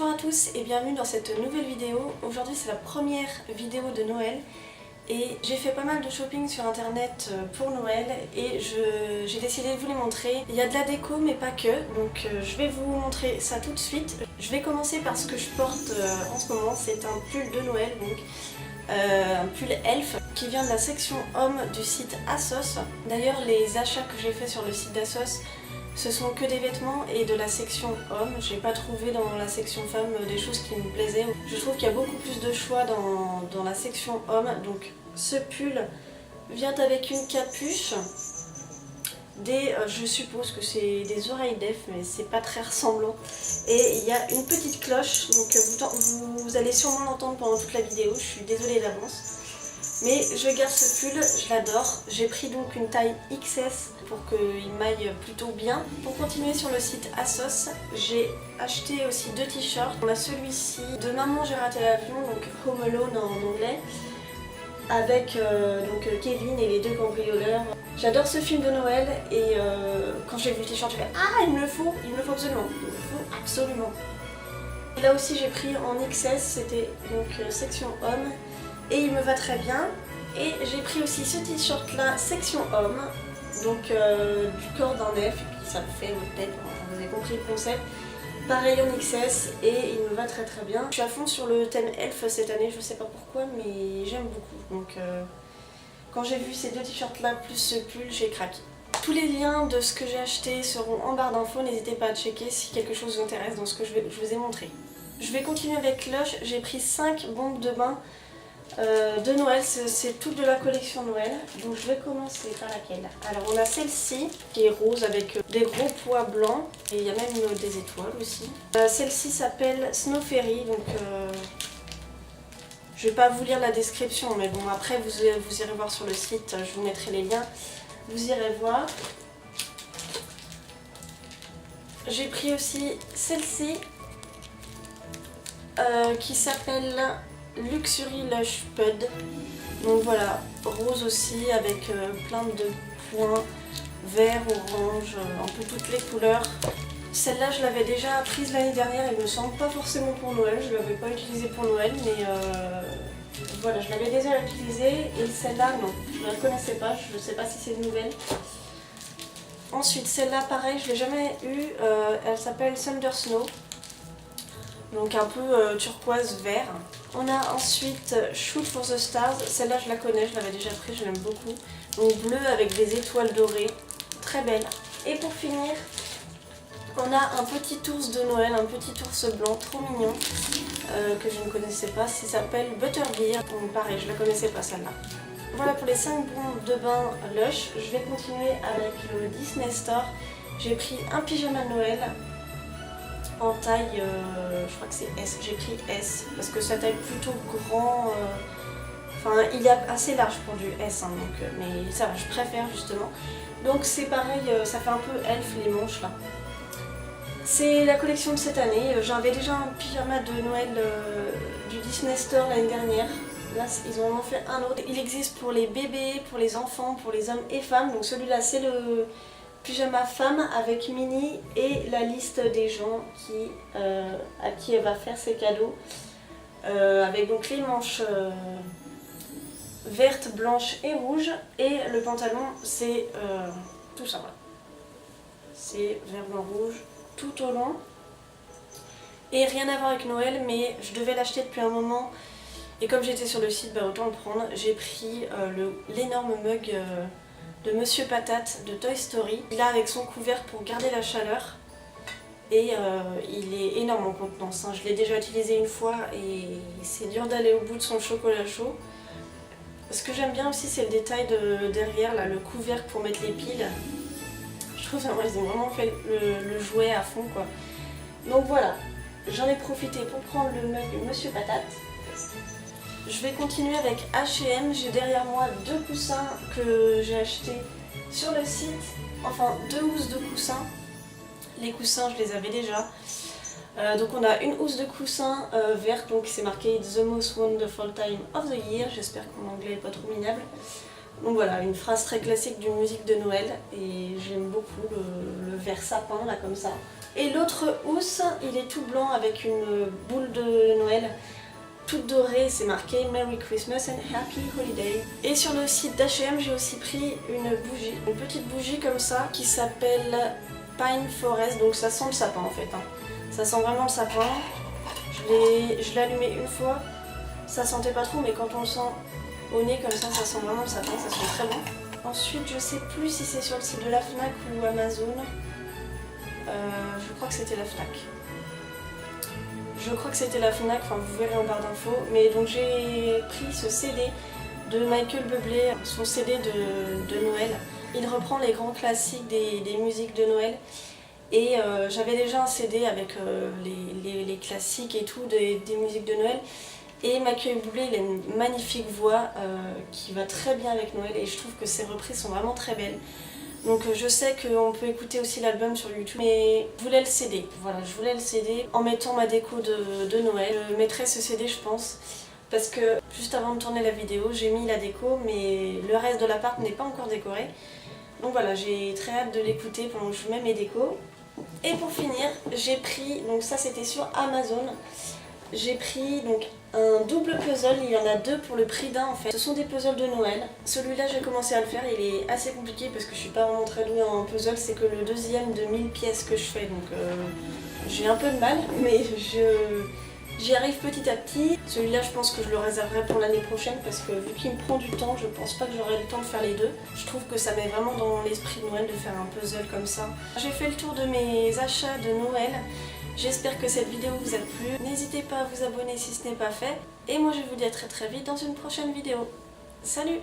Bonjour à tous et bienvenue dans cette nouvelle vidéo. Aujourd'hui c'est la première vidéo de Noël et j'ai fait pas mal de shopping sur internet pour Noël et j'ai décidé de vous les montrer. Il y a de la déco mais pas que, donc je vais vous montrer ça tout de suite. Je vais commencer par ce que je porte en ce moment, c'est un pull de Noël, donc un pull elf qui vient de la section homme du site ASOS. D'ailleurs les achats que j'ai fait sur le site d'ASOS, ce sont que des vêtements et de la section homme. J'ai pas trouvé dans la section femme des choses qui me plaisaient. Je trouve qu'il y a beaucoup plus de choix dans la section homme. Donc ce pull vient avec une capuche, je suppose que c'est des oreilles d'elfe mais c'est pas très ressemblant. Et il y a une petite cloche, donc vous allez sûrement l'entendre pendant toute la vidéo, je suis désolée d'avance. Mais je garde ce pull, je l'adore. J'ai pris donc une taille XS pour qu'il m'aille plutôt bien. Pour continuer sur le site ASOS, j'ai acheté aussi deux t-shirts. On a celui-ci de Maman j'ai raté l'avion, donc Home Alone en anglais, avec donc Kevin et les deux cambrioleurs. J'adore ce film de Noël et quand j'ai vu le t-shirt, j'ai fait ah il me le faut absolument, il me le faut absolument. Et là aussi j'ai pris en XS, c'était donc section homme. Et il me va très bien. Et j'ai pris aussi ce t-shirt là, section homme, donc du corps d'un elfe, et puis ça me fait votre tête, vous avez compris le concept. Pareil en XS et il me va très très bien. Je suis à fond sur le thème elfe cette année, je sais pas pourquoi mais j'aime beaucoup. Donc quand j'ai vu ces deux t-shirts là plus ce pull, j'ai craqué. Tous les liens de ce que j'ai acheté seront en barre d'infos, n'hésitez pas à checker si quelque chose vous intéresse dans ce que je vous ai montré. Je vais continuer avec Lush, j'ai pris 5 bombes de bain de Noël, c'est toute de la collection Noël, donc je vais commencer par laquelle. Alors on a celle-ci qui est rose avec des gros pois blancs et il y a même des étoiles aussi. Celle-ci s'appelle Snow Fairy, donc je vais pas vous lire la description mais bon après vous irez voir sur le site, je vous mettrai les liens, vous irez voir. J'ai pris aussi celle-ci qui s'appelle Luxury Lush Pud, donc voilà, rose aussi avec plein de points, vert, orange, un peu toutes les couleurs. Celle-là je l'avais déjà prise l'année dernière, elle me semble pas forcément pour Noël, je ne l'avais pas utilisée pour Noël mais voilà, je l'avais déjà utilisée et celle-là non, je ne la connaissais pas, je ne sais pas si c'est une nouvelle. Ensuite celle-là pareil, je ne l'ai jamais eue, elle s'appelle Thunder Snow. Donc un peu turquoise vert. On a ensuite Shoot for the Stars, celle-là je la connais, je l'avais déjà prise, je l'aime beaucoup. Donc bleu avec des étoiles dorées, très belle. Et pour finir, on a un petit ours de Noël, un petit ours blanc trop mignon, que je ne connaissais pas, ça s'appelle Butterbeer, donc pareil, je ne la connaissais pas celle-là. Voilà pour les 5 bombes de bain Lush, je vais continuer avec le Disney Store. J'ai pris un pyjama de Noël en taille, je crois que c'est S, j'ai pris S parce que sa taille plutôt grand, enfin il est assez large pour du S hein, donc, mais ça va, je préfère justement. Donc c'est pareil, ça fait un peu elfe les manches là. C'est la collection de cette année, j'avais déjà un pyjama de Noël du Disney Store l'année dernière. Là ils ont en fait un autre, il existe pour les bébés, pour les enfants, pour les hommes et femmes, donc celui-là c'est le pyjama femme avec Minnie et la liste des gens à qui elle va faire ses cadeaux, avec donc les manches vertes, blanches et rouges et le pantalon c'est tout ça, voilà. C'est vert, blanc, rouge tout au long et rien à voir avec Noël mais je devais l'acheter depuis un moment et comme j'étais sur le site, bah, autant le prendre. J'ai pris l'énorme mug de Monsieur Patate de Toy Story. Il a avec son couvercle pour garder la chaleur et il est énorme en contenance. Je l'ai déjà utilisé une fois et c'est dur d'aller au bout de son chocolat chaud. Ce que j'aime bien aussi c'est le détail derrière, là, le couvercle pour mettre les piles. Je trouve qu'ils ont vraiment fait le jouet à fond quoi. Donc voilà, j'en ai profité pour prendre le mug de Monsieur Patate. Je vais continuer avec H&M, j'ai derrière moi deux coussins que j'ai achetés sur le site, enfin deux housses de coussins. Les coussins je les avais déjà. Donc on a une housse de coussins verte, donc c'est marqué It's the most wonderful time of the year, j'espère que mon anglais n'est pas trop minable. Donc voilà, une phrase très classique d'une musique de Noël et j'aime beaucoup le vert sapin là comme ça. Et l'autre housse, il est tout blanc avec une boule de Noël toute dorée, c'est marqué Merry Christmas and Happy Holiday. Et sur le site d'H&M, j'ai aussi pris une bougie, une petite bougie comme ça qui s'appelle Pine Forest, donc ça sent le sapin en fait. Ça sent vraiment le sapin. Je l'ai allumé une fois, ça sentait pas trop, mais quand on le sent au nez comme ça sent vraiment le sapin, ça sent très bon. Ensuite, je sais plus si c'est sur le site de la Fnac ou Amazon. Je crois que c'était la Fnac. Je crois que c'était la Fnac, enfin vous verrez en barre d'infos. Mais donc j'ai pris ce CD de Michael Bublé, son CD de Noël. Il reprend les grands classiques des musiques de Noël. Et j'avais déjà un CD avec les classiques et tout des musiques de Noël. Et Michael Bublé, il a une magnifique voix qui va très bien avec Noël et je trouve que ses reprises sont vraiment très belles. Donc je sais qu'on peut écouter aussi l'album sur YouTube, mais je voulais le CD. Voilà, je voulais le CD en mettant ma déco de Noël. Je mettrai ce CD je pense, parce que juste avant de tourner la vidéo, j'ai mis la déco, mais le reste de l'appart n'est pas encore décoré. Donc voilà, j'ai très hâte de l'écouter pendant que je mets mes décos. Et pour finir, j'ai pris, donc ça c'était sur Amazon, j'ai pris donc un double puzzle, il y en a deux pour le prix d'un en fait. Ce sont des puzzles de Noël. Celui-là j'ai commencé à le faire, il est assez compliqué parce que je suis pas vraiment très douée en puzzle, c'est que le deuxième de 1000 pièces que je fais, donc j'ai un peu de mal, mais j'y arrive petit à petit. Celui-là je pense que je le réserverai pour l'année prochaine parce que vu qu'il me prend du temps, je pense pas que j'aurai le temps de faire les deux. Je trouve que ça met vraiment dans l'esprit de Noël de faire un puzzle comme ça. J'ai fait le tour de mes achats de Noël. J'espère que cette vidéo vous a plu. N'hésitez pas à vous abonner si ce n'est pas fait. Et moi je vous dis à très vite dans une prochaine vidéo. Salut!